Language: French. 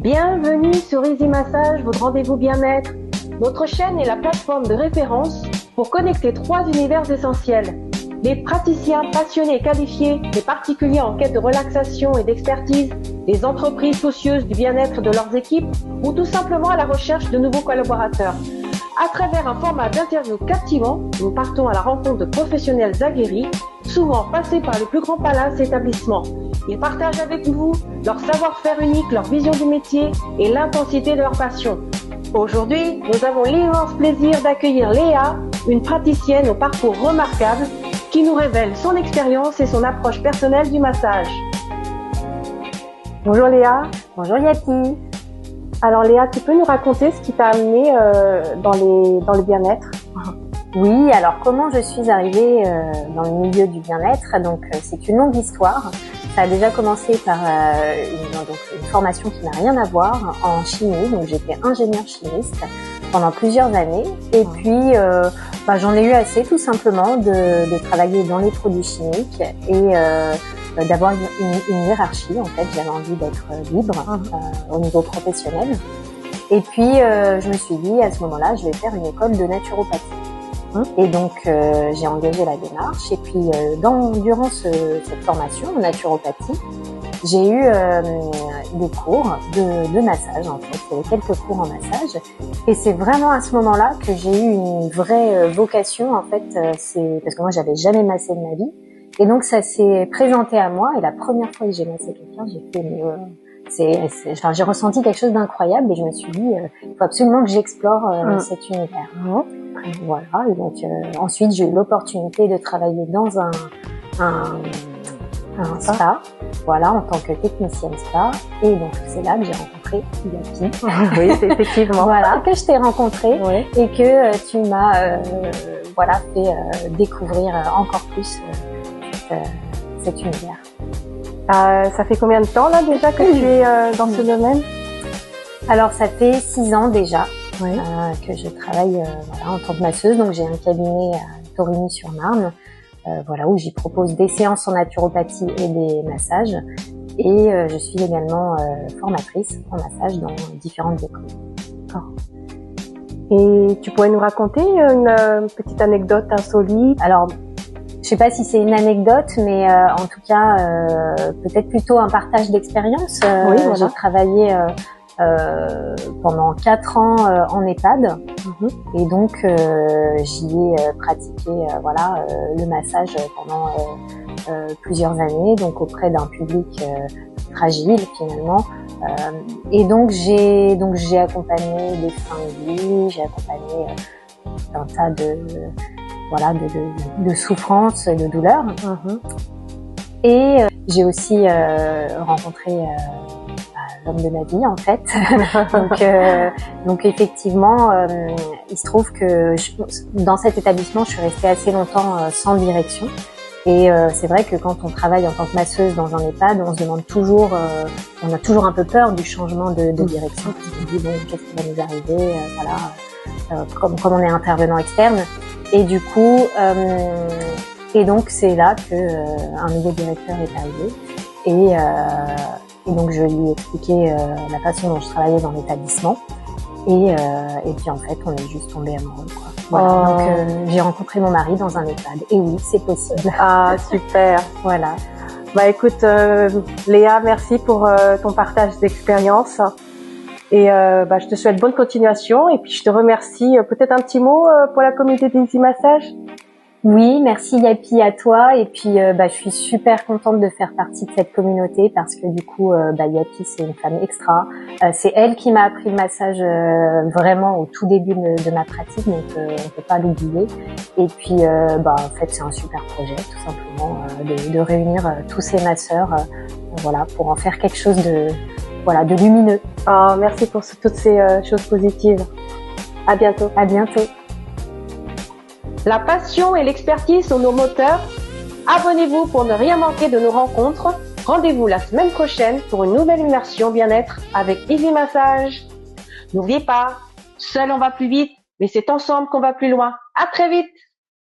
Bienvenue sur Easy Massage, votre rendez-vous bien-être. Notre chaîne est la plateforme de référence pour connecter trois univers essentiels. Les praticiens passionnés et qualifiés, les particuliers en quête de relaxation et d'expertise, les entreprises soucieuses du bien-être de leurs équipes ou tout simplement à la recherche de nouveaux collaborateurs. À travers un format d'interview captivant, nous partons à la rencontre de professionnels aguerris, souvent passés par les plus grands palaces et établissements. Ils partagent avec vous leur savoir-faire unique, leur vision du métier et l'intensité de leur passion. Aujourd'hui, nous avons l'immense plaisir d'accueillir Léa, une praticienne au parcours remarquable, qui nous révèle son expérience et son approche personnelle du massage. Bonjour Léa. Bonjour Yapi. Alors Léa, tu peux nous raconter ce qui t'a amené dans le bien-être? Oui, alors comment je suis arrivée dans le milieu du bien-être? Donc c'est une longue histoire. Ça a déjà commencé par une formation qui n'a rien à voir en chimie. Donc j'étais ingénieure chimiste pendant plusieurs années. Et puis j'en ai eu assez tout simplement de travailler dans les produits chimiques et d'avoir une hiérarchie. En fait, j'avais envie d'être libre au niveau professionnel. Et puis je me suis dit à ce moment-là, je vais faire une école de naturopathie. Et donc j'ai engagé la démarche et puis durant cette formation en naturopathie, j'ai eu des cours de massage en fait. Il y avait quelques cours en massage et c'est vraiment à ce moment-là que j'ai eu une vraie vocation en fait. C'est parce que moi j'avais jamais massé de ma vie et donc ça s'est présenté à moi et la première fois que j'ai massé quelqu'un, j'ai fait j'ai ressenti quelque chose d'incroyable et je me suis dit il faut absolument que j'explore cet univers. Voilà, et donc ensuite j'ai eu l'opportunité de travailler dans un spa, voilà, en tant que technicienne spa, et donc c'est là que j'ai rencontré Yapi. Oui, effectivement. Voilà, que je t'ai rencontré et que tu m'as fait découvrir encore plus cet univers. Ça fait combien de temps là déjà que tu es dans ce domaine? Alors ça fait 6 ans déjà. Que je travaille en tant que masseuse. Donc j'ai un cabinet à Torigny-sur-Marne, où j'y propose des séances en naturopathie et des massages. Et je suis également formatrice en massage dans différentes écoles. Et tu pourrais nous raconter une petite anecdote insolite? Alors, je sais pas si c'est une anecdote, mais en tout cas, peut-être plutôt un partage d'expérience. J'ai travaillé pendant 4 ans en EHPAD et donc j'y ai pratiqué le massage pendant plusieurs années, donc auprès d'un public fragile finalement, et donc j'ai accompagné des fins de vie, j'ai accompagné un tas de souffrances, de douleurs, et j'ai aussi rencontré l'homme de ma vie en fait. donc effectivement, il se trouve que dans cet établissement, je suis restée assez longtemps sans direction. Et c'est vrai que quand on travaille en tant que masseuse dans un EHPAD, on se demande toujours, on a toujours un peu peur du changement de direction, parce qu'on se dit bon, qu'est-ce qui va nous arriver, comme on est intervenant externe. Et du coup, et donc c'est là que un nouveau directeur est arrivé et donc je lui ai expliqué la façon dont je travaillais dans l'établissement et puis en fait on est juste tombés amoureux quoi. Voilà. Donc j'ai rencontré mon mari dans un EHPAD et oui c'est possible. Ah super. Voilà. Bah écoute Léa, merci pour ton partage d'expérience et je te souhaite bonne continuation et puis je te remercie. Peut-être un petit mot pour la communauté d'Easy Massage? Oui, merci Yapi à toi et puis je suis super contente de faire partie de cette communauté parce que du coup Yapi c'est une femme extra, c'est elle qui m'a appris le massage vraiment au tout début de ma pratique, donc on peut pas l'oublier et puis en fait c'est un super projet tout simplement de réunir tous ces masseurs pour en faire quelque chose de lumineux. Oh, merci pour toutes ces choses positives. À bientôt. À bientôt. La passion et l'expertise sont nos moteurs. Abonnez-vous pour ne rien manquer de nos rencontres. Rendez-vous la semaine prochaine pour une nouvelle immersion bien-être avec Easy Massage. N'oubliez pas, seul on va plus vite, mais c'est ensemble qu'on va plus loin. À très vite!